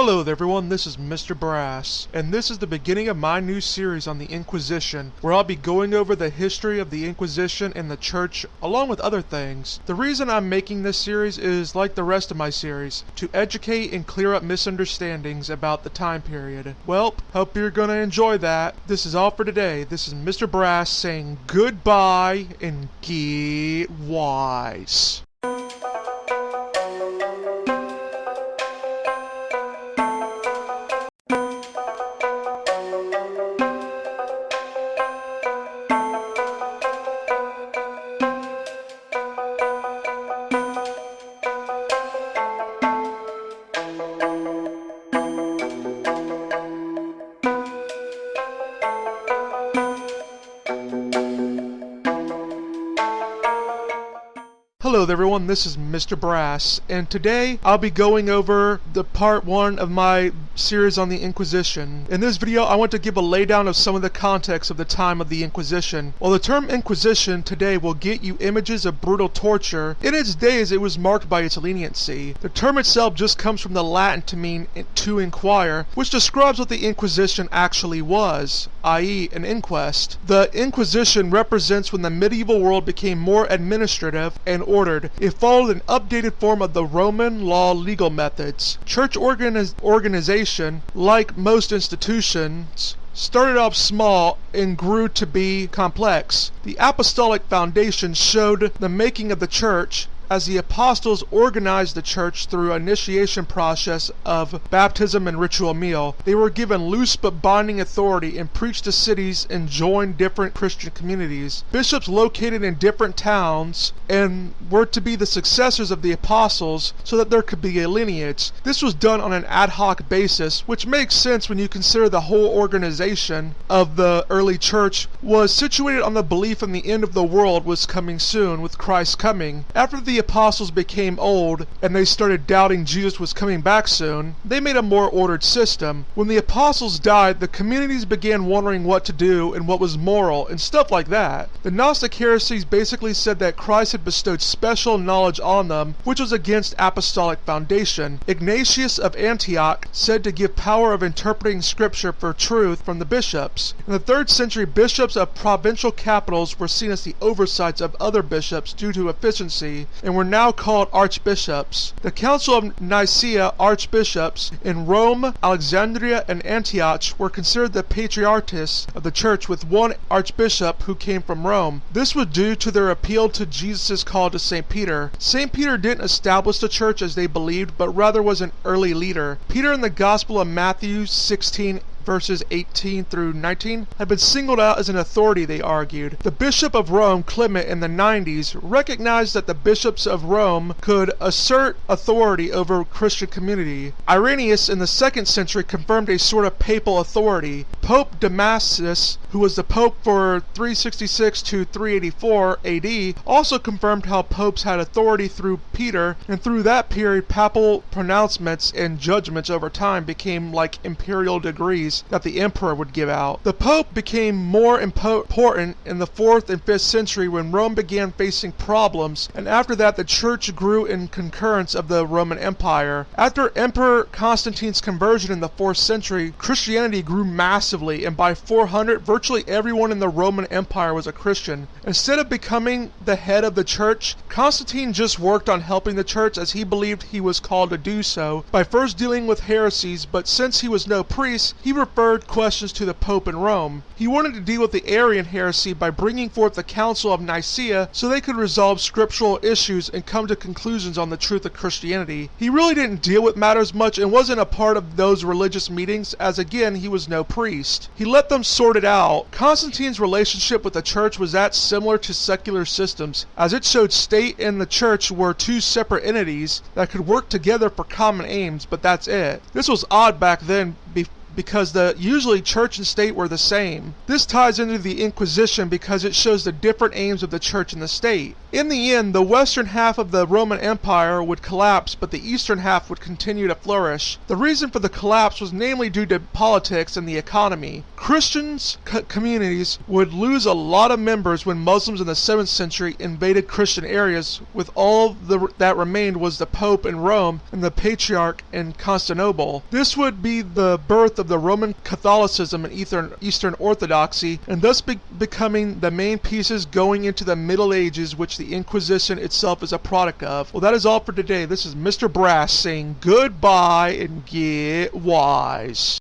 Hello there everyone, this is Mr. Brass, and this is the beginning of my new series on the Inquisition, where I'll be going over the history of the Inquisition and the Church, along with other things. The reason I'm making this series is, like the rest of my series, to educate and clear up misunderstandings about the time period. Well, hope you're gonna enjoy that. This is all for today. This is Mr. Brass saying goodbye and get wise. Hello there everyone, this is Mr. Brass, and today I'll be going over the part 1 of my series on the Inquisition. In this video I want to give a laydown of some of the context of the time of the Inquisition. While the term Inquisition today will get you images of brutal torture, in its days it was marked by its leniency. The term itself just comes from the Latin to mean to inquire, which describes what the Inquisition actually was, i.e. an inquest. The Inquisition represents when the medieval world became more administrative and ordered. It followed an updated form of the Roman law legal methods. Church organization, like most institutions, started off small and grew to be complex. The apostolic foundation showed the making of the church as the apostles organized the church through an initiation process of baptism and ritual meal. They were given loose but binding authority and preached to cities and joined different Christian communities. Bishops located in different towns and were to be the successors of the apostles so that there could be a lineage. This was done on an ad hoc basis, which makes sense when you consider the whole organization of the early church was situated on the belief in the end of the world was coming soon with Christ's coming. After the apostles became old and they started doubting Jesus was coming back soon, they made a more ordered system. When the apostles died, the communities began wondering what to do and what was moral and stuff like that. The Gnostic heresies basically said that Christ had bestowed special knowledge on them, which was against apostolic foundation. Ignatius of Antioch said to give power of interpreting scripture for truth from the bishops. In the 3rd century, bishops of provincial capitals were seen as the oversights of other bishops due to efficiency, and were now called archbishops. The Council of Nicaea archbishops in Rome, Alexandria, and Antioch were considered the patriarchs of the church, with one archbishop who came from Rome. This was due to their appeal to Jesus' call to St. Peter. St. Peter didn't establish the church as they believed, but rather was an early leader. Peter in the Gospel of Matthew 16 verses 18 through 19, had been singled out as an authority, they argued. The Bishop of Rome, Clement, in the 90s, recognized that the bishops of Rome could assert authority over Christian community. Irenaeus in the 2nd century confirmed a sort of papal authority. Pope Damasus, who was the pope for 366 to 384 AD, also confirmed how popes had authority through Peter, and through that period papal pronouncements and judgments over time became like imperial degrees that the emperor would give out. The Pope became more important in the 4th and 5th century when Rome began facing problems, and after that the church grew in concurrence of the Roman Empire. After Emperor Constantine's conversion in the 4th century, Christianity grew massively, and by 400 virtually everyone in the Roman Empire was a Christian. Instead of becoming the head of the church, Constantine just worked on helping the church as he believed he was called to do so, by first dealing with heresies, but since he was no priest, he referred questions to the Pope in Rome. He wanted to deal with the Arian heresy by bringing forth the Council of Nicaea so they could resolve scriptural issues and come to conclusions on the truth of Christianity. He really didn't deal with matters much and wasn't a part of those religious meetings, as again he was no priest. He let them sort it out. Constantine's relationship with the church was that similar to secular systems, as it showed state and the church were two separate entities that could work together for common aims, but that's it. This was odd back then because usually church and state were the same. This ties into the Inquisition because it shows the different aims of the church and the state. In the end, the western half of the Roman Empire would collapse, but the eastern half would continue to flourish. The reason for the collapse was namely due to politics and the economy. Christians communities would lose a lot of members when Muslims in the 7th century invaded Christian areas, with all that remained was the Pope in Rome and the Patriarch in Constantinople. This would be the birth of the Roman Catholicism and Eastern Orthodoxy, and thus becoming the main pieces going into the Middle Ages, which the Inquisition itself is a product of. Well, that is all for today. This is Mr. Brass saying goodbye and get wise.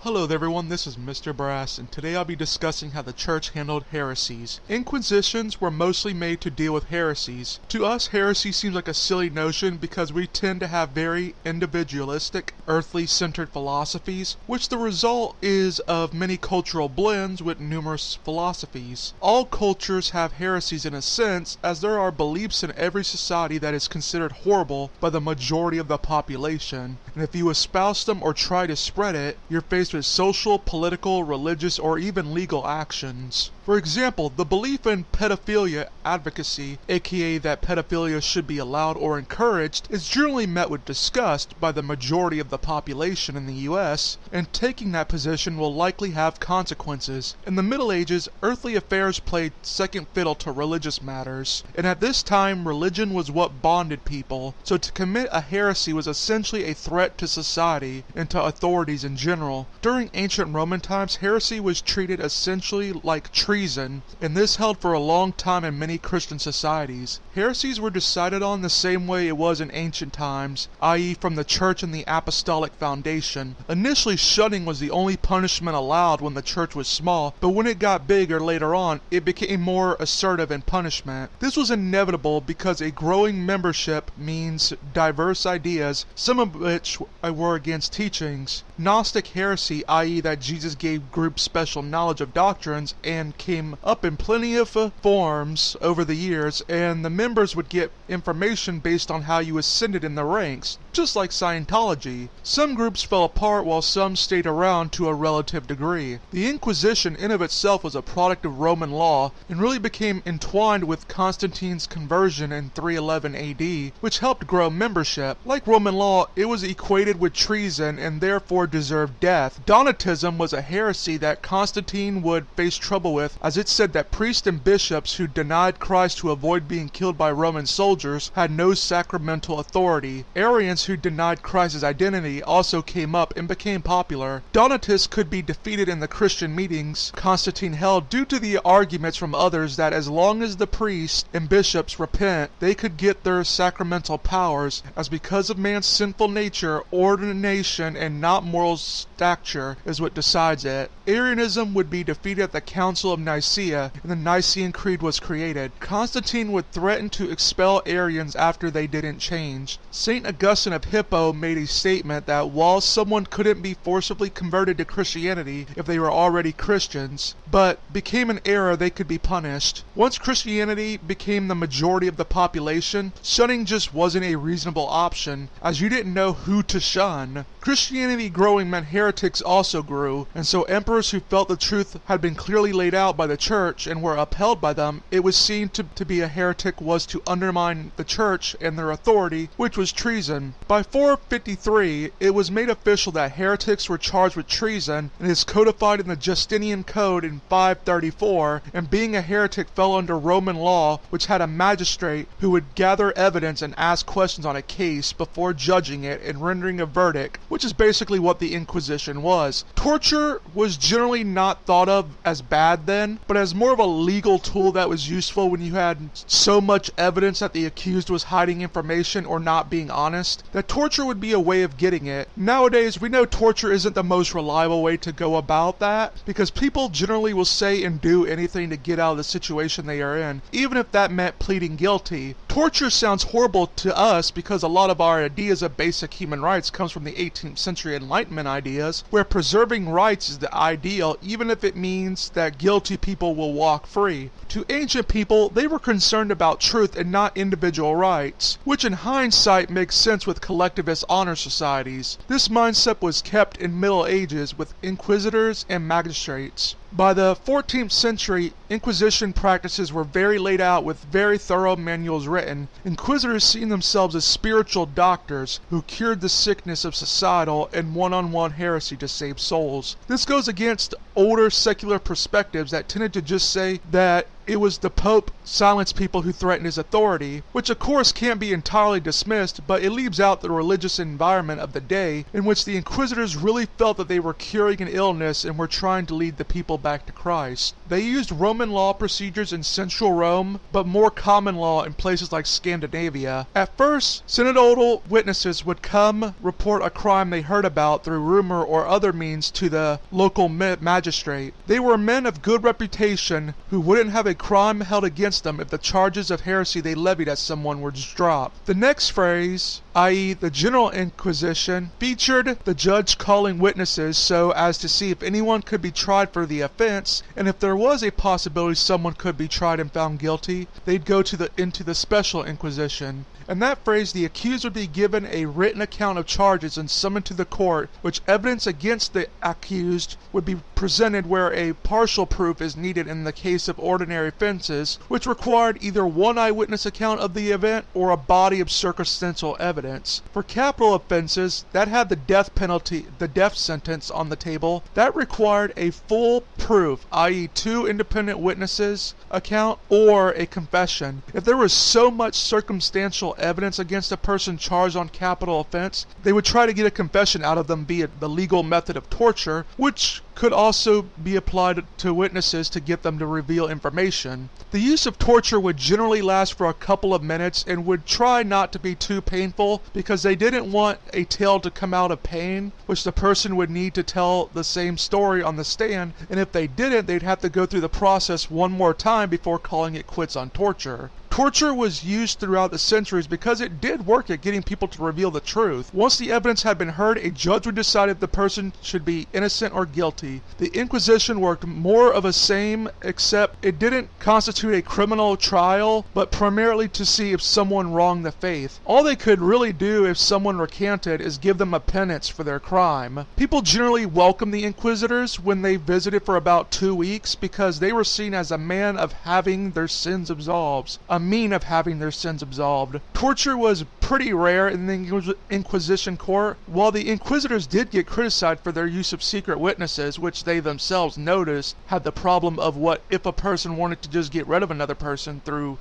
Hello there everyone, this is Mr. Brass, and today I'll be discussing how the church handled heresies. Inquisitions were mostly made to deal with heresies. To us, heresy seems like a silly notion because we tend to have very individualistic, earthly-centered philosophies, which the result is of many cultural blends with numerous philosophies. All cultures have heresies in a sense, as there are beliefs in every society that is considered horrible by the majority of the population, and if you espouse them or try to spread it, you're faced with social, political, religious, or even legal actions. For example, the belief in pedophilia advocacy, aka that pedophilia should be allowed or encouraged, is generally met with disgust by the majority of the population in the US, and taking that position will likely have consequences. In the Middle Ages, earthly affairs played second fiddle to religious matters, and at this time religion was what bonded people, so to commit a heresy was essentially a threat to society and to authorities in general. During ancient Roman times, heresy was treated essentially like treason, and this held for a long time in many Christian societies. Heresies were decided on the same way it was in ancient times, i.e. from the church and the apostolic foundation. Initially, shunning was the only punishment allowed when the church was small, but when it got bigger later on, it became more assertive in punishment. This was inevitable because a growing membership means diverse ideas, some of which were against teachings. Gnostic heresy, i.e. that Jesus gave groups special knowledge of doctrines, and came up in plenty of forms over the years, and the members would get information based on how you ascended in the ranks, just like Scientology. Some groups fell apart while some stayed around to a relative degree. The Inquisition in of itself was a product of Roman law, and really became entwined with Constantine's conversion in 311 AD, which helped grow membership. Like Roman law, it was equated with treason and therefore deserved death. Donatism was a heresy that Constantine would face trouble with, as it said that priests and bishops who denied Christ to avoid being killed by Roman soldiers had no sacramental authority. Arians who denied Christ's identity also came up and became popular. Donatists could be defeated in the Christian meetings Constantine held due to the arguments from others that as long as the priests and bishops repent, they could get their sacramental powers, as because of man's sinful nature, ordination and not moral stature is what decides it. Arianism would be defeated at the Council of Nicaea, and the Nicene Creed was created. Constantine would threaten to expel Arians after they didn't change. St. Augustine of Hippo made a statement that while someone couldn't be forcibly converted to Christianity if they were already Christians, but became an error, they could be punished. Once Christianity became the majority of the population, shunning just wasn't a reasonable option, as you didn't know who to shun. Christianity growing meant heretics also grew, and so emperors who felt the truth had been clearly laid out by the church and were upheld by them, it was seen to be a heretic was to undermine the church and their authority, which was treason. By 453, it was made official that heretics were charged with treason, and is codified in the Justinian Code in 534, and being a heretic fell under Roman law, which had a magistrate who would gather evidence and ask questions on a case before judging it and rendering a verdict, which is basically what the Inquisition was. Torture was generally not thought of as bad then, then, but as more of a legal tool that was useful when you had so much evidence that the accused was hiding information or not being honest, that torture would be a way of getting it. Nowadays, we know torture isn't the most reliable way to go about that, because people generally will say and do anything to get out of the situation they are in, even if that meant pleading guilty. Torture sounds horrible to us because a lot of our ideas of basic human rights comes from the 18th century Enlightenment ideas, where preserving rights is the ideal, even if it means that guilty people will walk free. To ancient people, they were concerned about truth and not individual rights, which in hindsight makes sense with collectivist honor societies. This mindset was kept in Middle Ages with inquisitors and magistrates. By the 14th century, Inquisition practices were very laid out with very thorough manuals written. Inquisitors seen themselves as spiritual doctors who cured the sickness of societal and one-on-one heresy to save souls. This goes against older secular perspectives that tended to just say that it was the Pope silenced people who threatened his authority, which of course can't be entirely dismissed, but it leaves out the religious environment of the day in which the Inquisitors really felt that they were curing an illness and were trying to lead the people back to Christ. They used Roman law procedures in central Rome, but more common law in places like Scandinavia. At first, synodal witnesses would come report a crime they heard about through rumor or other means to the local magistrate. They were men of good reputation who wouldn't have a crime held against them if the charges of heresy they levied at someone were just dropped. The next phrase, i.e. the General Inquisition, featured the judge calling witnesses so as to see if anyone could be tried for the offense, and if there was a possibility someone could be tried and found guilty, they'd go into the Special Inquisition. In that phrase, the accused would be given a written account of charges and summoned to the court, which evidence against the accused would be presented where a partial proof is needed in the case of ordinary offenses, which required either one eyewitness account of the event or a body of circumstantial evidence. For capital offenses that had the death penalty, the death sentence on the table, that required a full proof, i.e. two independent witnesses account or a confession. If there was so much circumstantial evidence against a person charged on capital offense, they would try to get a confession out of them via the legal method of torture, which could also be applied to witnesses to get them to reveal information. The use of torture would generally last for a couple of minutes and would try not to be too painful because they didn't want a tale to come out of pain, which the person would need to tell the same story on the stand, and if they didn't, they'd have to go through the process one more time before calling it quits on torture. Torture was used throughout the centuries because it did work at getting people to reveal the truth. Once the evidence had been heard, a judge would decide if the person should be innocent or guilty. The Inquisition worked more of a same, except it didn't constitute a criminal trial, but primarily to see if someone wronged the faith. All they could really do if someone recanted is give them a penance for their crime. People generally welcomed the Inquisitors when they visited for about 2 weeks because they were seen as a man of having their sins absolved. A mean of having their sins absolved. Torture was pretty rare in the Inquisition court. While the Inquisitors did get criticized for their use of secret witnesses, which they themselves noticed had the problem of what if a person wanted to just get rid of another person through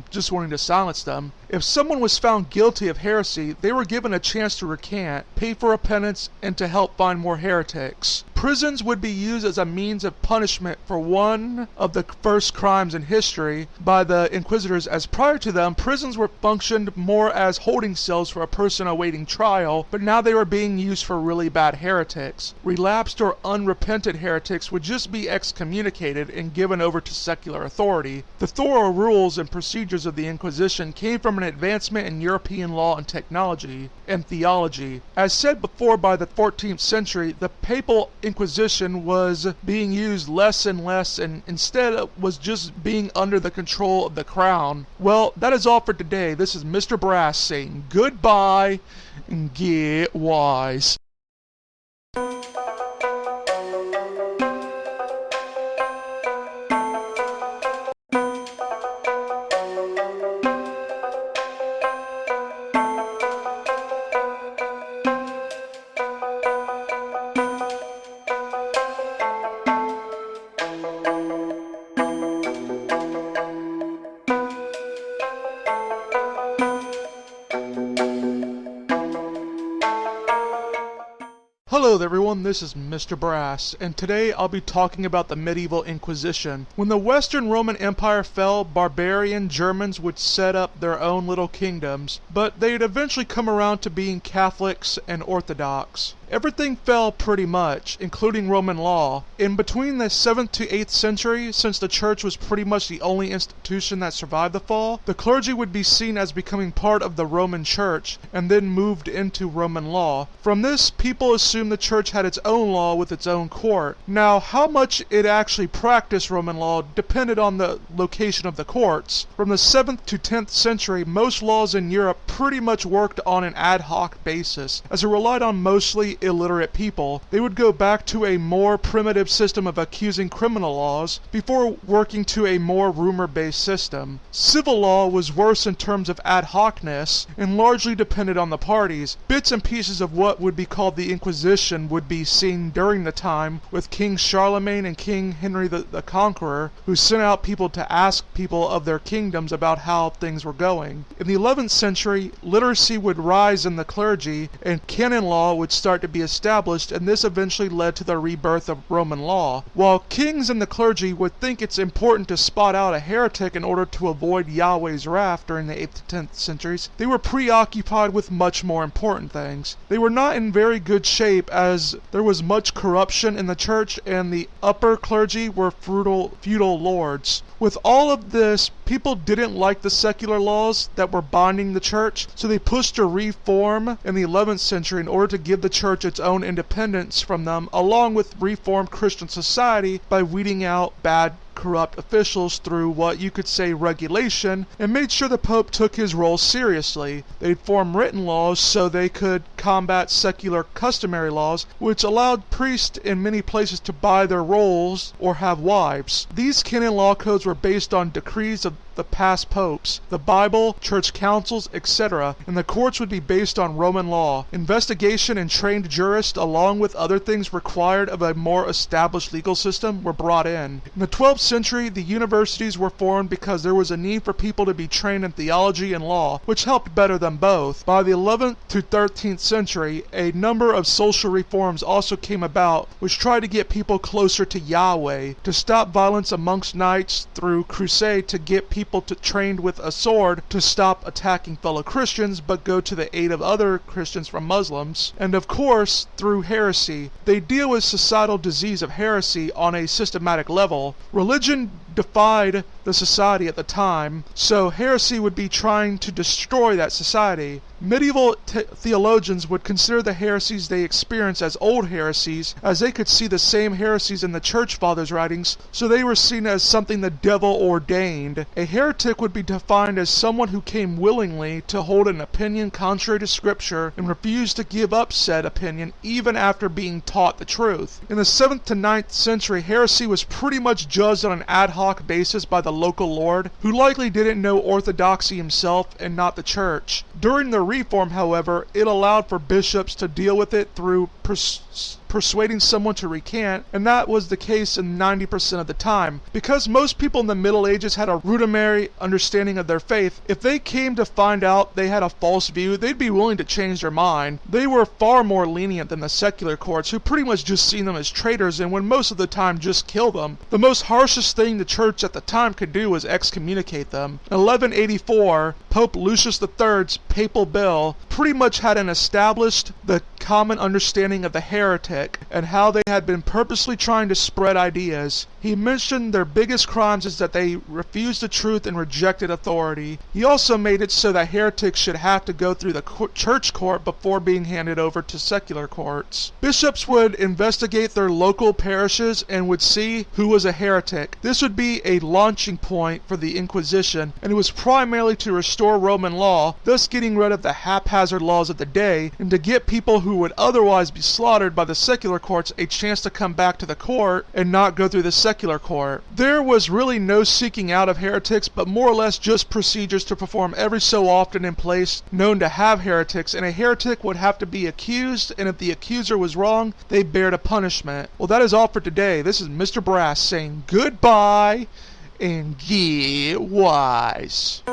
just wanting to silence them. If someone was found guilty of heresy, they were given a chance to recant, pay for a penance, and to help find more heretics. Prisons would be used as a means of punishment for one of the first crimes in history by the Inquisitors, as prior to them, prisons were functioned more as holding cells for a person awaiting trial, but now they were being used for really bad heretics. Relapsed or unrepentant heretics would just be excommunicated and given over to secular authority. The thorough rules and procedures of the Inquisition came from an advancement in European law and technology and theology. As said before, by the 14th century, the papal Inquisition was being used less and less, and instead was just being under the control of the crown. Well, that is all for today. This is Mr. Brass saying goodbye and get wise. Hello there everyone, this is Mr. Brass, and today I'll be talking about the medieval Inquisition. When the Western Roman Empire fell, barbarian Germans would set up their own little kingdoms, but they'd eventually come around to being Catholics and Orthodox. Everything fell pretty much, including Roman law. In between the 7th to 8th century, since the church was pretty much the only institution that survived the fall, the clergy would be seen as becoming part of the Roman Church, and then moved into Roman law. From this, people assumed the church had its own law with its own court. Now, how much it actually practiced Roman law depended on the location of the courts. From the 7th to 10th century, most laws in Europe pretty much worked on an ad hoc basis, as it relied on mostly illiterate people. They would go back to a more primitive system of accusing criminal laws before working to a more rumor-based system. Civil law was worse in terms of ad hocness and largely depended on the parties. Bits and pieces of what would be called the Inquisition would be seen during the time with King Charlemagne and King Henry the Conqueror, who sent out people to ask people of their kingdoms about how things were going. In the 11th century, literacy would rise in the clergy and canon law would start to be established, and this eventually led to the rebirth of Roman law. While kings and the clergy would think it's important to spot out a heretic in order to avoid Yahweh's wrath during the 8th to 10th centuries, they were preoccupied with much more important things. They were not in very good shape as there was much corruption in the church and the upper clergy were feudal lords. With all of this, people didn't like the secular laws that were binding the church, so they pushed a reform in the 11th century in order to give the church its own independence from them, along with reformed Christian society by weeding out bad corrupt officials through what you could say regulation, and made sure the Pope took his role seriously. They'd form written laws so they could combat secular customary laws, which allowed priests in many places to buy their rolls or have wives. These canon law codes were based on decrees of the past popes, the Bible, church councils, etc., and the courts would be based on Roman law. Investigation and trained jurists, along with other things required of a more established legal system, were brought in. In the 12th century, the universities were formed because there was a need for people to be trained in theology and law, which helped better them both. By the 11th to 13th century, a number of social reforms also came about, which tried to get people closer to Yahweh, to stop violence amongst knights through crusade, to get people trained with a sword to stop attacking fellow Christians but go to the aid of other Christians from Muslims, and of course through heresy. They deal with societal disease of heresy on a systematic level. Religion defied the society at the time, so heresy would be trying to destroy that society. Medieval theologians would consider the heresies they experienced as old heresies, as they could see the same heresies in the church fathers' writings, so they were seen as something the devil ordained. A heretic would be defined as someone who came willingly to hold an opinion contrary to scripture and refused to give up said opinion even after being taught the truth. In the 7th to 9th century, heresy was pretty much judged on an ad hoc basis by the local lord, who likely didn't know orthodoxy himself and not the church. During the Reform, however, it allowed for bishops to deal with it through persuading someone to recant, and that was the case in 90% of the time. Because most people in the Middle Ages had a rudimentary understanding of their faith, if they came to find out they had a false view, they'd be willing to change their mind. They were far more lenient than the secular courts, who pretty much just seen them as traitors and would most of the time just kill them. The most harshest thing the church at the time could do was excommunicate them. In 1184, Pope Lucius III's papal bull pretty much had established the common understanding of the heretic and how they had been purposely trying to spread ideas. He mentioned their biggest crimes is that they refused the truth and rejected authority. He also made it so that heretics should have to go through the church court before being handed over to secular courts. Bishops would investigate their local parishes and would see who was a heretic. This would be a launching point for the Inquisition, and it was primarily to restore Roman law, thus getting rid of the haphazard laws of the day, and to get people who would otherwise be slaughtered by the secular courts a chance to come back to the court and not go through the secular court. There was really no seeking out of heretics, but more or less just procedures to perform every so often in place known to have heretics, and a heretic would have to be accused, and if the accuser was wrong, they bared a punishment. Well, that is all for today. This is Mr. Brass saying goodbye and get wise.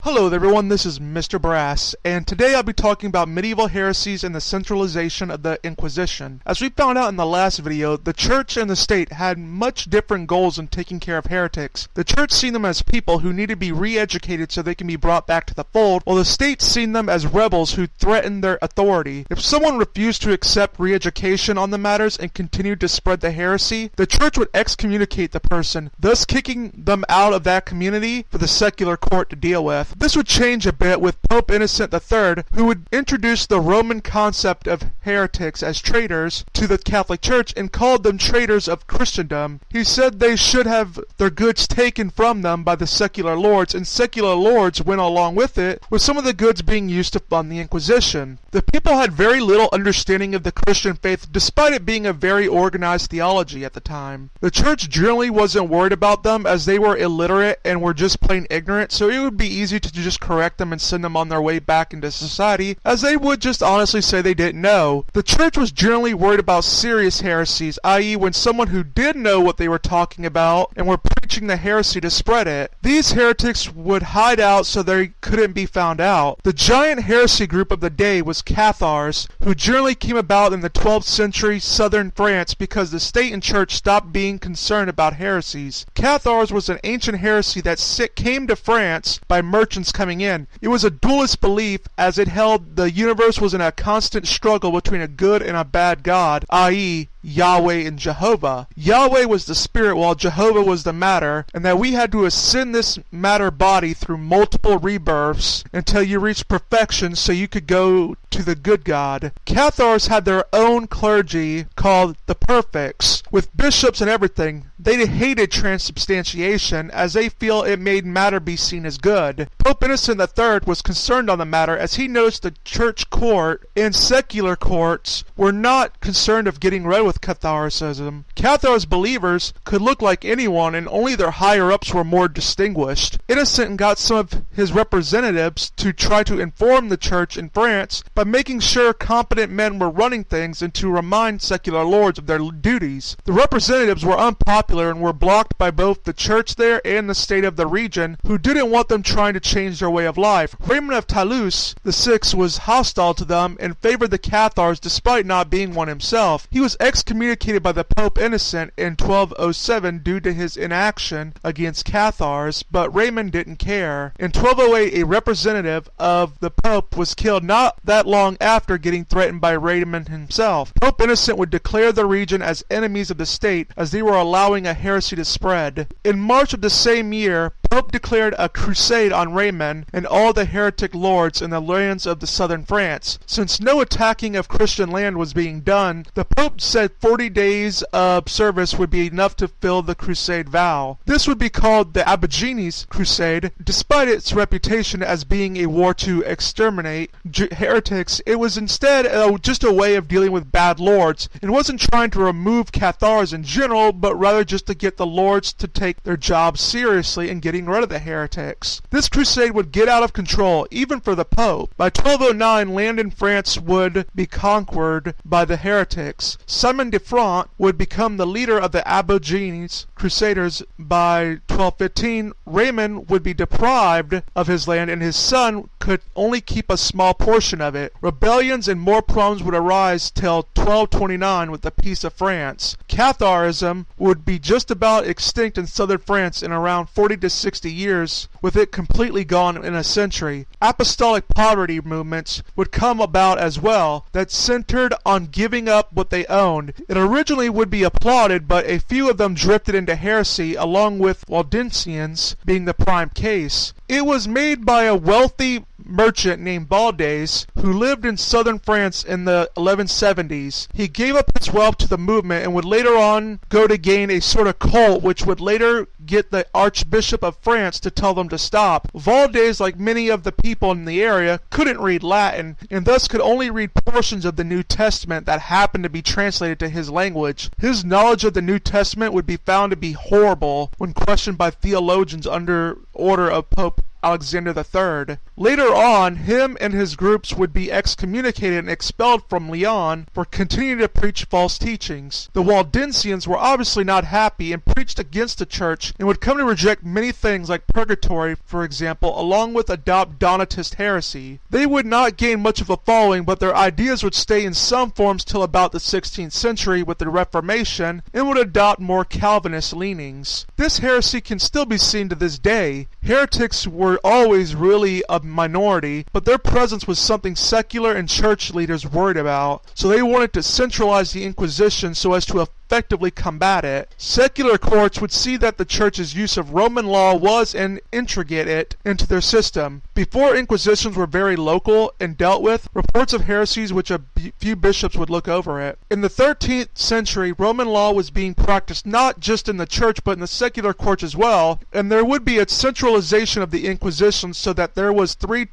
Hello everyone, this is Mr. Brass, and today I'll be talking about medieval heresies and the centralization of the Inquisition. As we found out in the last video, the church and the state had much different goals in taking care of heretics. The church seen them as people who need to be re-educated so they can be brought back to the fold, while the state seen them as rebels who threatened their authority. If someone refused to accept re-education on the matters and continued to spread the heresy, the church would excommunicate the person, thus kicking them out of that community for the secular court to deal with. This would change a bit with Pope Innocent III, who would introduce the Roman concept of heretics as traitors to the Catholic Church and called them traitors of Christendom. He said they should have their goods taken from them by the secular lords, and secular lords went along with it, with some of the goods being used to fund the Inquisition. The people had very little understanding of the Christian faith, despite it being a very organized theology at the time. The church generally wasn't worried about them as they were illiterate and were just plain ignorant, so it would be easy to just correct them and send them on their way back into society, as they would just honestly say they didn't know. The church was generally worried about serious heresies, i.e. when someone who did know what they were talking about and were preaching the heresy to spread it. These heretics would hide out so they couldn't be found out. The giant heresy group of the day was Cathars, who generally came about in the 12th century southern France because the state and church stopped being concerned about heresies. Cathars was an ancient heresy that came to France by merchants coming in. It was a dualist belief as it held the universe was in a constant struggle between a good and a bad God, i.e. Yahweh and Jehovah. Yahweh was the spirit while Jehovah was the matter, and that we had to ascend this matter body through multiple rebirths until you reached perfection so you could go to the good God. Cathars had their own clergy called the Perfects, with bishops and everything. They hated transubstantiation as they feel it made matter be seen as good. Pope Innocent III was concerned on the matter as he noticed the church court and secular courts were not concerned of getting rid with Catholicism. Cathars believers could look like anyone and only their higher-ups were more distinguished. Innocent got some of his representatives to try to inform the church in France by making sure competent men were running things and to remind secular lords of their duties. The representatives were unpopular and were blocked by both the church there and the state of the region, who didn't want them trying to change their way of life. Raymond of Toulouse VI was hostile to them and favored the Cathars despite not being one himself. He was excommunicated by the Pope Innocent in 1207 due to his inaction against Cathars, but Raymond didn't care. In 1208, a representative of the Pope was killed not that long after getting threatened by Raymond himself. Pope Innocent would declare the region as enemies of the state as they were allowing a heresy to spread. In March of the same year, Pope declared a crusade on Raymond and all the heretic lords in the lands of the southern France. Since no attacking of Christian land was being done, the Pope said 40 days of service would be enough to fill the crusade vow. This would be called the Aborigines Crusade. Despite its reputation as being a war to exterminate heretics, it was instead just a way of dealing with bad lords. It wasn't trying to remove Cathars in general, but rather just to get the lords to take their job seriously in getting rid of the heretics. This crusade would get out of control, even for the Pope. By 1209, land in France would be conquered by the heretics. Simon de Front would become the leader of the Aborigines Crusaders. By 1215, Raymond would be deprived of his land and his son could only keep a small portion of it. Rebellions and more problems would arise till 1229 with the Peace of France. Catharism would be just about extinct in southern France in around 40 to 60 years, with it completely gone in a century. Apostolic poverty movements would come about as well, that centered on giving up what they owned. It originally would be applauded, but a few of them drifted into heresy, along with Waldensians being the prime case. It was made by a wealthy merchant named Baldes, who lived in southern France in the 1170s. He gave up his wealth to the movement and would later on go to gain a sort of cult which would later get the Archbishop of France to tell them to stop. Valdes, like many of the people in the area, couldn't read Latin and thus could only read portions of the New Testament that happened to be translated to his language. His knowledge of the New Testament would be found to be horrible when questioned by theologians under order of Pope Alexander III. Later on, him and his groups would be excommunicated and expelled from Lyon for continuing to preach false teachings. The Waldensians were obviously not happy and preached against the church and would come to reject many things like purgatory, for example, along with adopt Donatist heresy. They would not gain much of a following, but their ideas would stay in some forms till about the 16th century with the Reformation and would adopt more Calvinist leanings. This heresy can still be seen to this day. Heretics were always really a minority, but their presence was something secular and church leaders worried about, so they wanted to centralize the Inquisition so as to effectively combat it. Secular courts would see that the church's use of Roman law was and integrate it into their system. Before inquisitions were very local and dealt with reports of heresies which a few bishops would look over it. In the 13th century, Roman law was being practiced not just in the church but in the secular courts as well, and there would be a centralization of the Inquisition so that there was three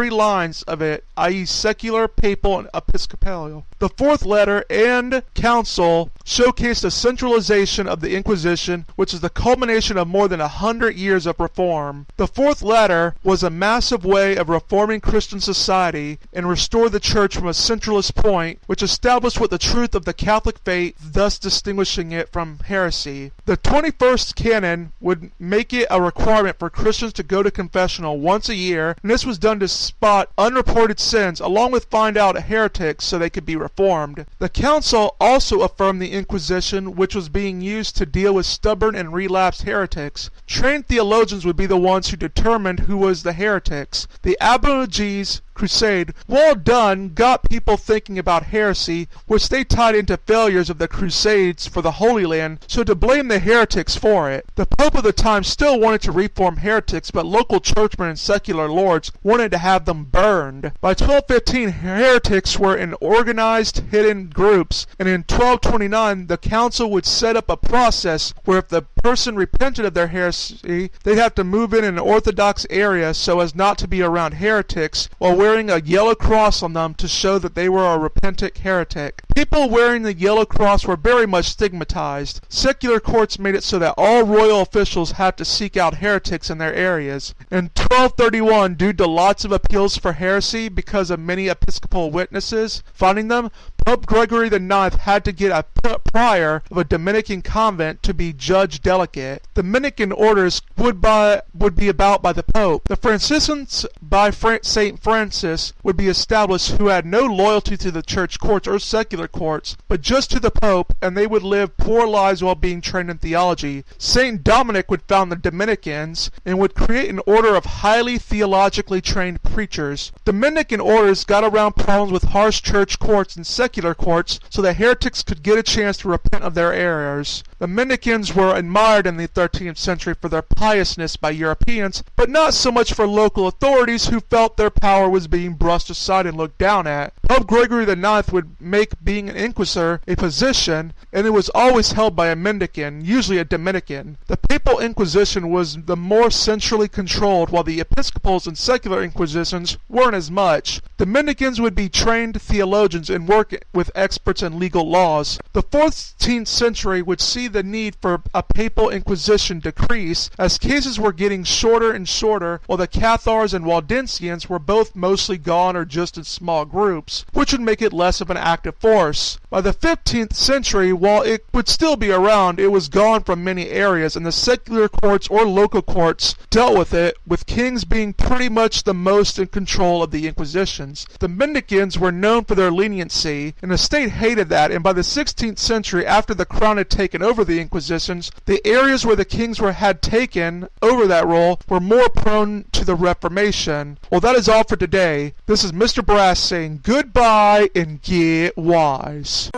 lines of it, i.e. secular, papal, and episcopal. The fourth letter and council showcased a centralization of the Inquisition, which is the culmination of more than 100 years of reform. The fourth letter was a massive way of reforming Christian society and restore the church from a centralist point, which established what the truth of the Catholic faith, thus distinguishing it from heresy. The 21st canon would make it a requirement for Christians to go to confessional once a year, and this was done to spot unreported sins along with find out heretics so they could be reformed. The council also affirmed the Inquisition, which was being used to deal with stubborn and relapsed heretics. Trained theologians would be the ones who determined who was the heretics. The Albigenses Crusade, well done, got people thinking about heresy, which they tied into failures of the Crusades for the Holy Land, so to blame the heretics for it. The Pope of the time still wanted to reform heretics, but local churchmen and secular lords wanted to have them burned. By 1215, heretics were in organized, hidden groups, and in 1229, the council would set up a process where if the person repented of their heresy, they'd have to move in an orthodox area so as not to be around heretics, while wearing a yellow cross on them to show that they were a repentant heretic. People wearing the yellow cross were very much stigmatized. Secular courts made it so that all royal officials had to seek out heretics in their areas. In 1231, due to lots of appeals for heresy because of many episcopal witnesses finding them, Pope Gregory IX had to get a prior of a Dominican convent to be judge delegate. Dominican orders would be about by the Pope. The Franciscans by St. Francis would be established, who had no loyalty to the church courts or secular courts, but just to the Pope, and they would live poor lives while being trained in theology. St. Dominic would found the Dominicans and would create an order of highly theologically trained preachers. Dominican orders got around problems with harsh church courts and secular courts so that heretics could get a chance to repent of their errors. The Dominicans were admired in the 13th century for their piousness by Europeans, but not so much for local authorities who felt their power was being brushed aside and looked down at. Pope Gregory IX would make being an inquisitor a position, and it was always held by a Mendicant, usually a Dominican. The Papal Inquisition was the more centrally controlled, while the Episcopals and secular Inquisitions weren't as much. Dominicans would be trained theologians and work with experts in legal laws. The 14th century would see the need for a Papal Inquisition decrease as cases were getting shorter and shorter, while the Cathars and Waldensians were both mostly gone or just in small groups, which would make it less of an active force. By the 15th century, while it would still be around, it was gone from many areas, and the secular courts or local courts dealt with it, with kings being pretty much the most in control of the Inquisitions. The Mendicants were known for their leniency, and the state hated that, and by the 16th century, after the crown had taken over the Inquisitions, the areas where the kings had taken over that role were more prone to the Reformation. Well, that is all for today. This is Mr. Brass saying goodbye and get wise.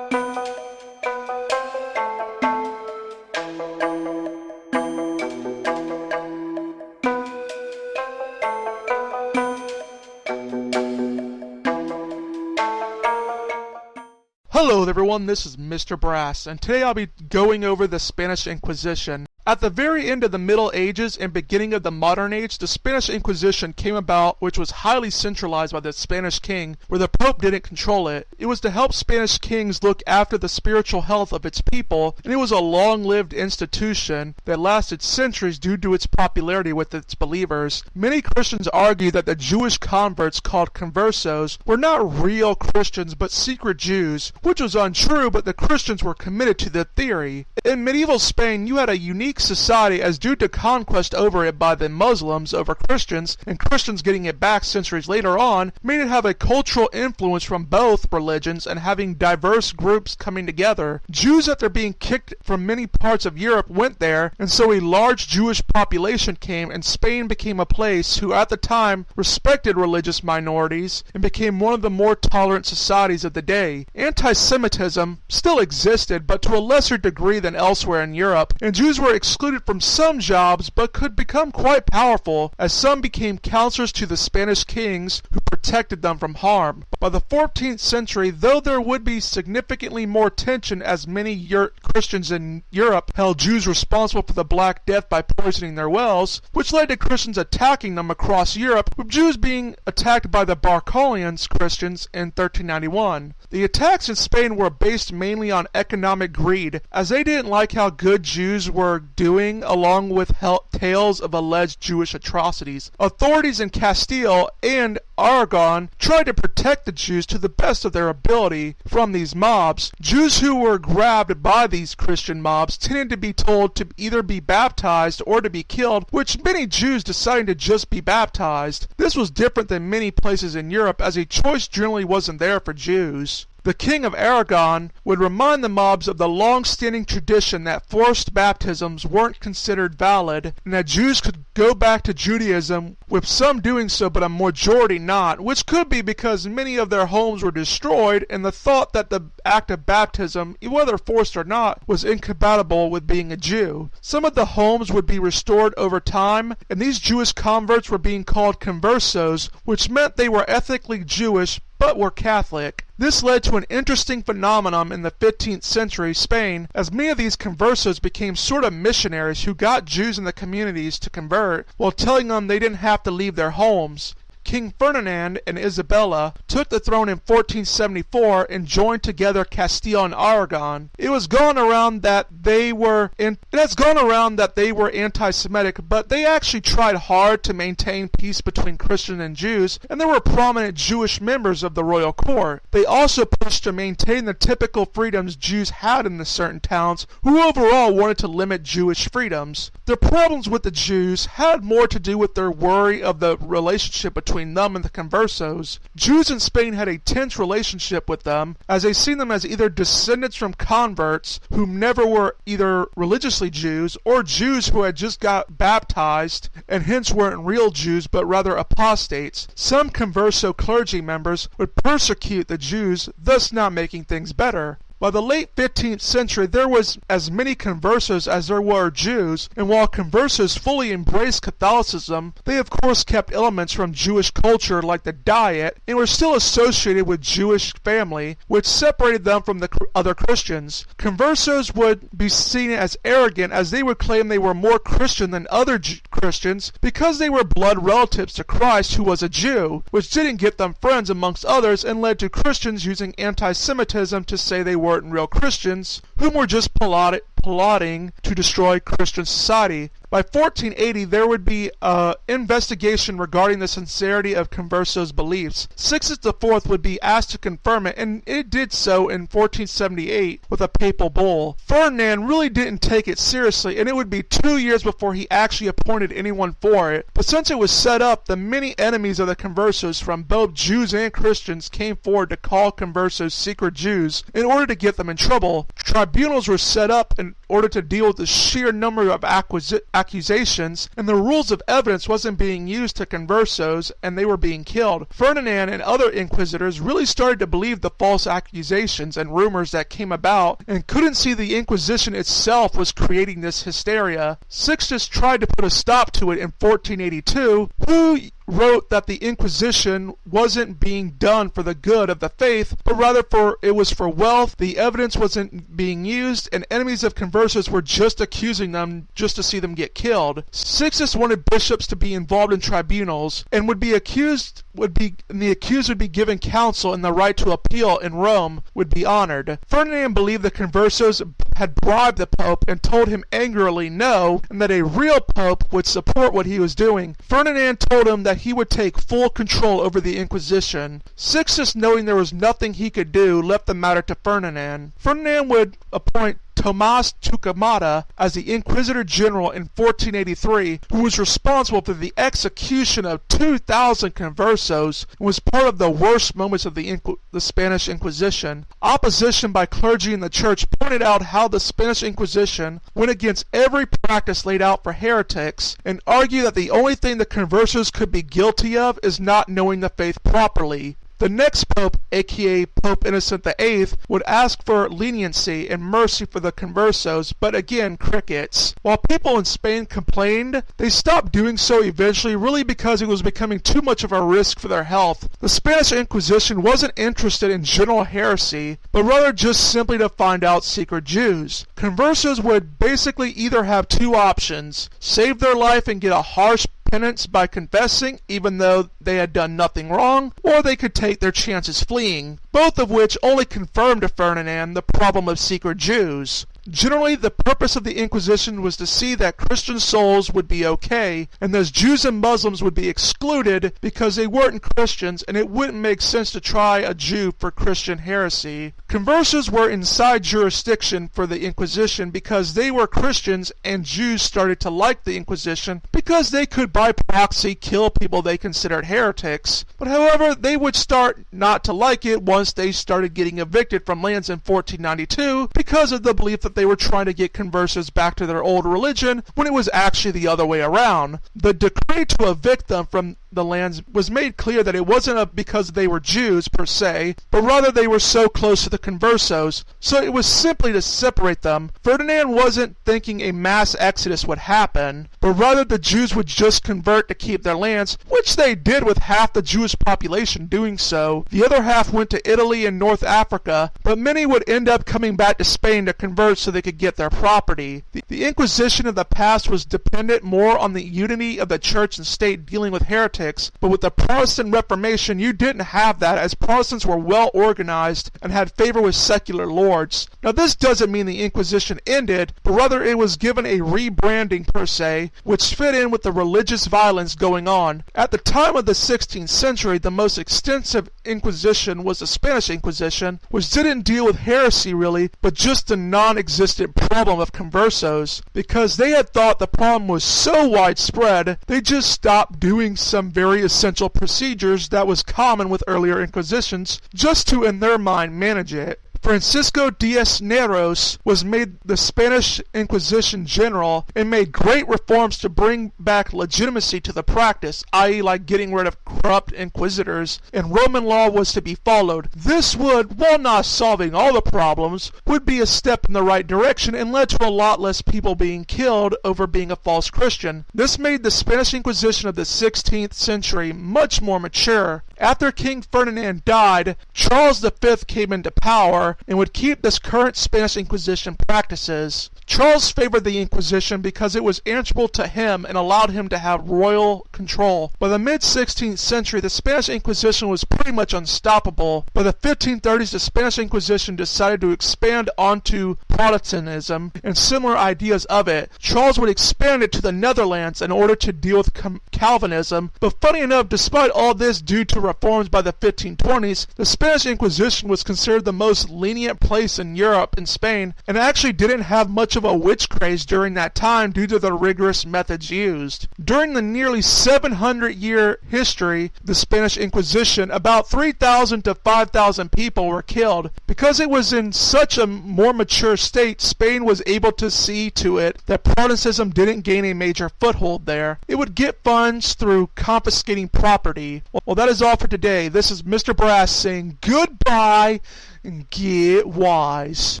Hello everyone, this is Mr. Brass, and today I'll be going over the Spanish Inquisition. At the very end of the Middle Ages and beginning of the Modern Age, the Spanish Inquisition came about, which was highly centralized by the Spanish king, where the Pope didn't control it. It was to help Spanish kings look after the spiritual health of its people, and it was a long-lived institution that lasted centuries due to its popularity with its believers. Many Christians argue that the Jewish converts called conversos were not real Christians but secret Jews, which was untrue, but the Christians were committed to the theory. In medieval Spain, you had a unique society as due to conquest over it by the Muslims over Christians, and Christians getting it back centuries later on, made it have a cultural influence from both religions and having diverse groups coming together. Jews, after being kicked from many parts of Europe, went there, and so a large Jewish population came, and Spain became a place who at the time respected religious minorities and became one of the more tolerant societies of the day. Anti-Semitism still existed, but to a lesser degree than elsewhere in Europe, and Jews were excluded from some jobs but could become quite powerful, as some became counselors to the Spanish kings who protected them from harm. By the 14th century, though there would be significantly more tension as many Christians in Europe held Jews responsible for the Black Death by poisoning their wells, which led to Christians attacking them across Europe, with Jews being attacked by the Barcolians Christians in 1391. The attacks in Spain were based mainly on economic greed, as they didn't like how good Jews were doing, along with tales of alleged Jewish atrocities. Authorities in Castile and Aragon tried to protect the Jews to the best of their ability from these mobs. Jews who were grabbed by these Christian mobs tended to be told to either be baptized or to be killed, which many Jews decided to just be baptized. This was different than many places in Europe, as a choice generally wasn't there for Jews. The King of Aragon would remind the mobs of the long-standing tradition that forced baptisms weren't considered valid, and that Jews could go back to Judaism, with some doing so but a majority not, which could be because many of their homes were destroyed, and the thought that the act of baptism, whether forced or not, was incompatible with being a Jew. Some of the homes would be restored over time, and these Jewish converts were being called conversos, which meant they were ethnically Jewish but were Catholic. This led to an interesting phenomenon in the 15th century Spain, as many of these conversos became sort of missionaries who got Jews in the communities to convert, while telling them they didn't have to leave their homes. King Ferdinand and Isabella took the throne in 1474 and joined together Castile and Aragon. It has gone around that they were anti-Semitic, but they actually tried hard to maintain peace between Christians and Jews, and there were prominent Jewish members of the royal court. They also pushed to maintain the typical freedoms Jews had in the certain towns, who overall wanted to limit Jewish freedoms. The problems with the Jews had more to do with their worry of the relationship between them and the conversos. Jews in Spain had a tense relationship with them, as they seen them as either descendants from converts who never were either religiously Jews, or Jews who had just got baptized and hence weren't real Jews but rather apostates. Some converso clergy members would persecute the Jews, thus not making things better. By the late 15th century, there was as many conversos as there were Jews, and while conversos fully embraced Catholicism, they of course kept elements from Jewish culture like the diet, and were still associated with Jewish family, which separated them from the other Christians. Conversos would be seen as arrogant, as they would claim they were more Christian than other Christians because they were blood relatives to Christ, who was a Jew, which didn't get them friends amongst others and led to Christians using anti-Semitism to say they weren't real Christians, whom were just plotting to destroy Christian society. By 1480, there would be an investigation regarding the sincerity of conversos' beliefs. Sixtus IV would be asked to confirm it, and it did so in 1478 with a papal bull. Ferdinand really didn't take it seriously, and it would be 2 years before he actually appointed anyone for it. But since it was set up, the many enemies of the conversos from both Jews and Christians came forward to call conversos secret Jews in order to get them in trouble. Tribunals were set up in order to deal with the sheer number of accusations, and the rules of evidence wasn't being used to conversos, and they were being killed. Ferdinand and other inquisitors really started to believe the false accusations and rumors that came about, and couldn't see the Inquisition itself was creating this hysteria. Sixtus tried to put a stop to it in 1482, who wrote that the Inquisition wasn't being done for the good of the faith, but rather it was for wealth, the evidence wasn't being used, and enemies of conversos were just accusing them just to see them get killed. Sixtus wanted bishops to be involved in tribunals and the accused would be given counsel, and the right to appeal in Rome would be honored. Ferdinand believed the conversos had bribed the Pope and told him angrily no, and that a real Pope would support what he was doing. Ferdinand told him that he would take full control over the Inquisition. Sixtus, knowing there was nothing he could do, left the matter to Ferdinand. Ferdinand would appoint Tomas Tucumata as the Inquisitor General in 1483, who was responsible for the execution of 2,000 conversos and was part of the worst moments of the Spanish Inquisition. Opposition by clergy in the church pointed out how the Spanish Inquisition went against every practice laid out for heretics and argued that the only thing the conversos could be guilty of is not knowing the faith properly. The next pope, aka Pope Innocent VIII, would ask for leniency and mercy for the conversos, but again, crickets. While people in Spain complained, they stopped doing so eventually, really because it was becoming too much of a risk for their health. The Spanish Inquisition wasn't interested in general heresy, but rather just simply to find out secret Jews. Conversos would basically either have two options: save their life and get a harsh penance by confessing, even though they had done nothing wrong, or they could take their chances fleeing, both of which only confirmed to Ferdinand the problem of secret Jews. Generally, the purpose of the Inquisition was to see that Christian souls would be okay, and those Jews and Muslims would be excluded because they weren't Christians, and it wouldn't make sense to try a Jew for Christian heresy. Conversos were inside jurisdiction for the Inquisition because they were Christians, and Jews started to like the Inquisition because they could by proxy kill people they considered heretics. But however, they would start not to like it once they started getting evicted from lands in 1492 because of the belief that they were trying to get conversos back to their old religion, when it was actually the other way around. The decree to evict them from the lands was made clear that it wasn't because they were Jews per se, but rather they were so close to the conversos, so it was simply to separate them. Ferdinand wasn't thinking a mass exodus would happen, but rather the Jews would just convert to keep their lands, which they did with half the Jewish population doing so. The other half went to Italy and North Africa, but many would end up coming back to Spain to convert so they could get their property. The Inquisition of the past was dependent more on the unity of the church and state dealing with heretics, but with the Protestant Reformation you didn't have that, as Protestants were well organized and had favor with secular lords. Now this doesn't mean the Inquisition ended, but rather it was given a rebranding per se, which fit in with the religious violence going on. At the time of the 16th century, the most extensive Inquisition was the Spanish Inquisition, which didn't deal with heresy really, but just the non-existent problem of conversos. Because they had thought the problem was so widespread, they just stopped doing some very essential procedures that was common with earlier Inquisitions, just to, in their mind, manage it. Francisco de Cisneros was made the Spanish Inquisition General and made great reforms to bring back legitimacy to the practice, i.e. like getting rid of corrupt inquisitors, and Roman law was to be followed. This would, while not solving all the problems, would be a step in the right direction and led to a lot less people being killed over being a false Christian. This made the Spanish Inquisition of the 16th century much more mature. After King Ferdinand died, Charles V came into power and would keep this current Spanish Inquisition practices. Charles favored the Inquisition because it was answerable to him and allowed him to have royal control. By the mid-16th century, the Spanish Inquisition was pretty much unstoppable. By the 1530s, the Spanish Inquisition decided to expand onto Protestantism and similar ideas of it. Charles would expand it to the Netherlands in order to deal with Calvinism, but funny enough, despite all this due to reforms by the 1520s, the Spanish Inquisition was considered the most lenient place in Europe and Spain, and actually didn't have much of a witch craze during that time due to the rigorous methods used. During the nearly 700-year history of the Spanish Inquisition, about 3,000 to 5,000 people were killed. Because it was in such a more mature state, Spain was able to see to it that Protestantism didn't gain a major foothold there. It would get funds through confiscating property. Well, that is all for today. This is Mr. Brass saying goodbye and get wise.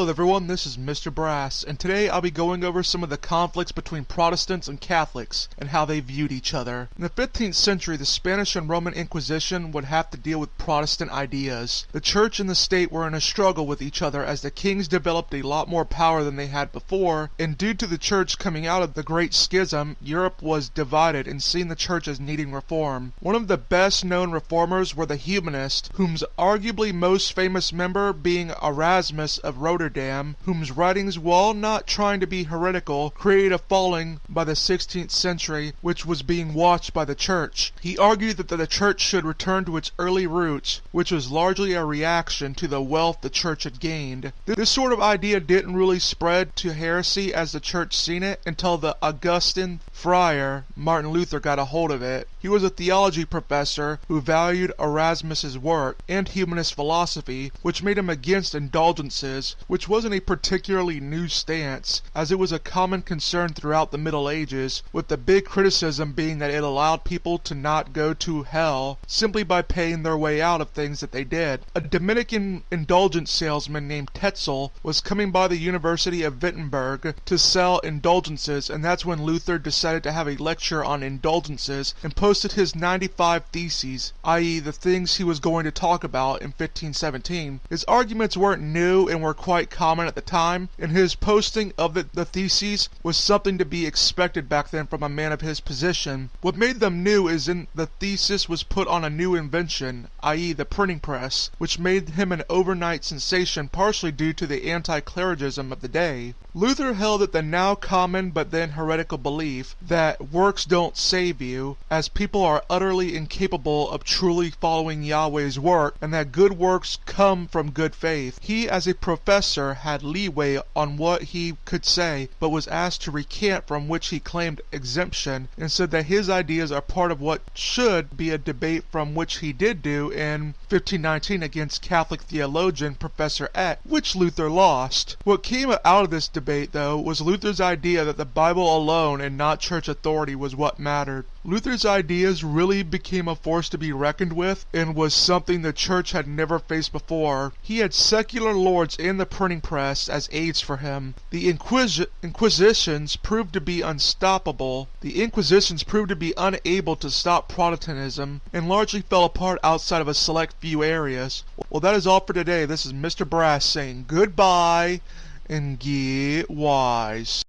Hello everyone, this is Mr. Brass, and today I'll be going over some of the conflicts between Protestants and Catholics, and how they viewed each other. In the 15th century, the Spanish and Roman Inquisition would have to deal with Protestant ideas. The church and the state were in a struggle with each other as the kings developed a lot more power than they had before, and due to the church coming out of the Great Schism, Europe was divided and seen the church as needing reform. One of the best known reformers were the Humanists, whose arguably most famous member being Erasmus of Rotterdam, whose writings, while not trying to be heretical, created a following by the 16th century which was being watched by the church. He argued that the church should return to its early roots, which was largely a reaction to the wealth the church had gained. This sort of idea didn't really spread to heresy as the church seen it until the Augustan friar Martin Luther got a hold of it. He was a theology professor who valued Erasmus's work and humanist philosophy, which made him against indulgences, which wasn't a particularly new stance, as it was a common concern throughout the Middle Ages, with the big criticism being that it allowed people to not go to hell simply by paying their way out of things that they did. A Dominican indulgence salesman named Tetzel was coming by the University of Wittenberg to sell indulgences, and that's when Luther decided to have a lecture on indulgences and posted his 95 theses, i.e. the things he was going to talk about in 1517. His arguments weren't new and were quite common at the time, and his posting of the theses was something to be expected back then from a man of his position. What made them new is in the thesis was put on a new invention, i.e. the printing press, which made him an overnight sensation partially due to the anti-clericism of the day. Luther held that the now common but then heretical belief that works don't save you, as people are utterly incapable of truly following Yahweh's work, and that good works come from good faith. He, as a professor, had leeway on what he could say, but was asked to recant from which he claimed exemption, and said that his ideas are part of what should be a debate from which he did do in 1519 against Catholic theologian Professor Eck, which Luther lost. What came out of this debate, though, was Luther's idea that the Bible alone and not church authority was what mattered. Luther's ideas really became a force to be reckoned with, and was something the church had never faced before. He had secular lords and the printing press as aides for him. The Inquisitions proved to be unstoppable. The Inquisitions proved to be unable to stop Protestantism, and largely fell apart outside of a select few areas. Well, that is all for today. This is Mr. Brass saying goodbye and get wise.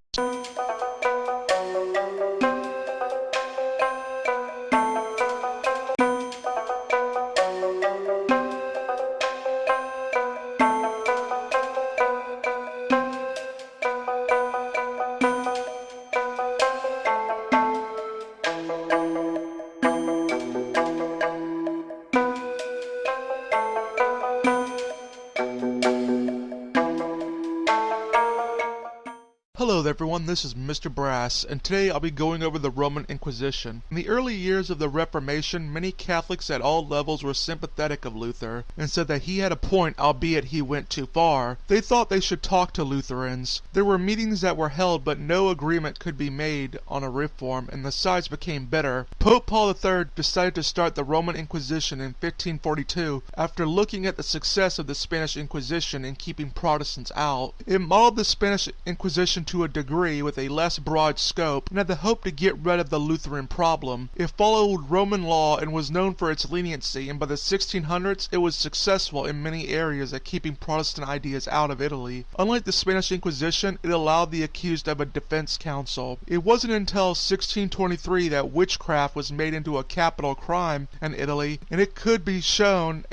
Hello everyone, this is Mr. Brass, and today I'll be going over the Roman Inquisition. In the early years of the Reformation, many Catholics at all levels were sympathetic of Luther, and said that he had a point, albeit he went too far. They thought they should talk to Lutherans. There were meetings that were held, but no agreement could be made on a reform, and the sides became bitter. Pope Paul III decided to start the Roman Inquisition in 1542, after looking at the success of the Spanish Inquisition in keeping Protestants out. It modeled the Spanish Inquisition to a degree with a less broad scope, and had the hope to get rid of the Lutheran problem. It followed Roman law and was known for its leniency, and by the 1600s it was successful in many areas at keeping Protestant ideas out of Italy. Unlike the Spanish Inquisition, it allowed the accused of a defense counsel. It wasn't until 1623 that witchcraft was made into a capital crime in Italy, and it had to be shown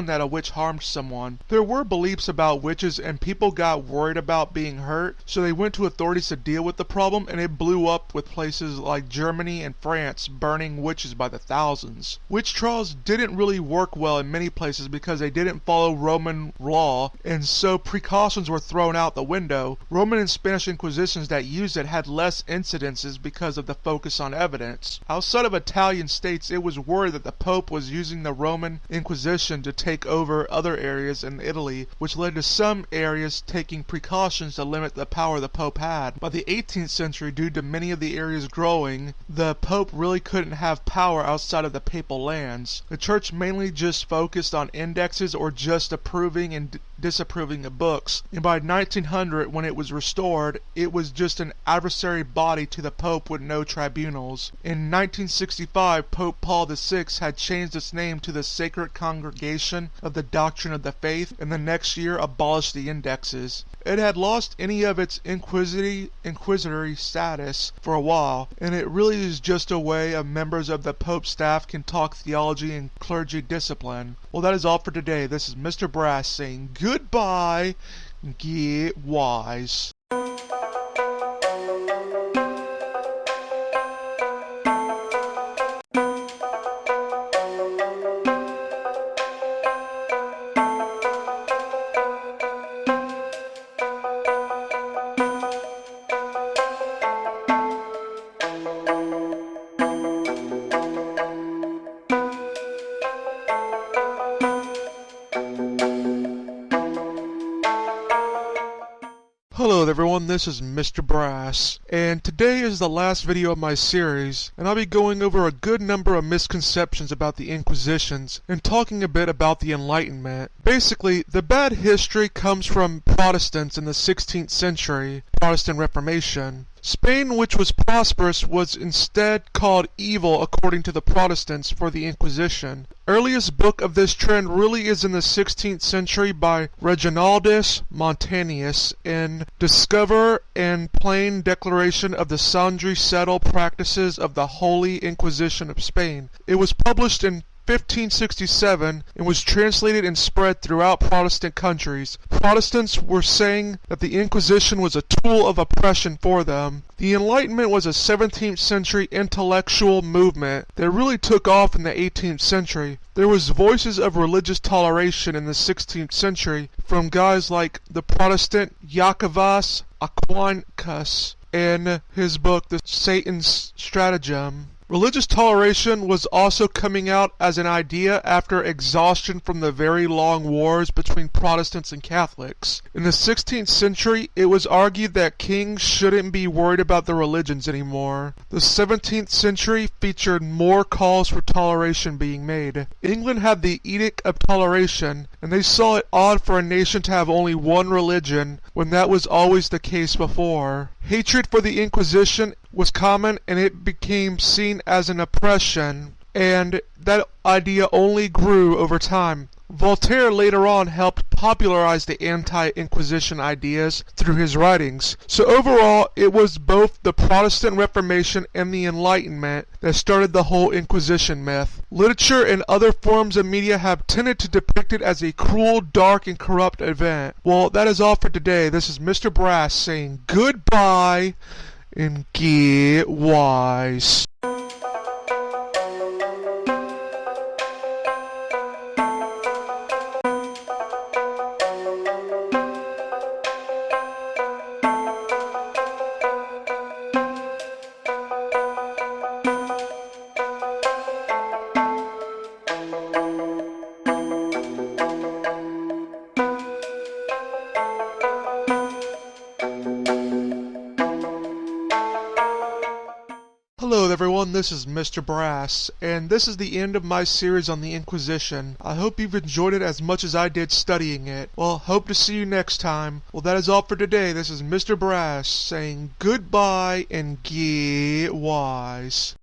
that a witch harmed someone. There were beliefs about witches, and people got worried about being hurt, so they went to authorities to deal with the problem, and it blew up with places like Germany and France burning witches by the thousands. Witch trials didn't really work well in many places because they didn't follow Roman law, and so precautions were thrown out the window. Roman and Spanish Inquisitions that used it had less incidences because of the focus on evidence. Outside of Italian states, it was worried that the Pope was using the Roman Inquisition to take over other areas in Italy, which led to some areas taking precautions to limit the power the Pope had. By the 18th century, due to many of the areas growing, the Pope really couldn't have power outside of the papal lands. The Church mainly just focused on indexes or just approving and disapproving of books, and by 1900, when it was restored, it was just an adversary body to the Pope with no tribunals. In 1965, Pope Paul VI had changed its name to the Sacred Congregation of the Doctrine of the Faith, and the next year abolished the indexes. It had lost any of its inquisitory status for a while, and it really is just a way of members of the Pope's staff can talk theology and clergy discipline. Well, that is all for today. This is Mr. Brass saying goodbye. Get wise. Hello everyone, this is Mr. Brass, and today is the last video of my series, and I'll be going over a good number of misconceptions about the Inquisitions, and talking a bit about the Enlightenment. Basically, the bad history comes from Protestants in the 16th century, Protestant Reformation. Spain, which was prosperous, was instead called evil according to the Protestants for the Inquisition. Earliest book of this trend really is in the 16th century by Reginaldus Montanus in Discover and Plain Declaration of the Sundry Settled Practices of the Holy Inquisition of Spain. It was published in 1567 and was translated and spread throughout Protestant countries. Protestants were saying that the Inquisition was a tool of oppression for them. The Enlightenment was a 17th century intellectual movement that really took off in the 18th century. There was voices of religious toleration in the 16th century from guys like the Protestant Jacobus Aquincus in his book The Satan's Stratagem. Religious toleration was also coming out as an idea after exhaustion from the very long wars between Protestants and Catholics. In the 16th century, it was argued that kings shouldn't be worried about their religions anymore. The 17th century featured more calls for toleration being made. England had the Edict of Toleration, and they saw it odd for a nation to have only one religion when that was always the case before. Hatred for the Inquisition was common, and it became seen as an oppression, and that idea only grew over time. Voltaire later on helped popularize the anti-Inquisition ideas through his writings. So overall, it was both the Protestant Reformation and the Enlightenment that started the whole Inquisition myth. Literature and other forms of media have tended to depict it as a cruel, dark, and corrupt event. Well, that is all for today. This is Mr. Brass saying goodbye and get wise. Hello everyone, this is Mr. Brass, and this is the end of my series on the Inquisition. I hope you've enjoyed it as much as I did studying it. Well, hope to see you next time. Well, that is all for today. This is Mr. Brass saying goodbye and get wise.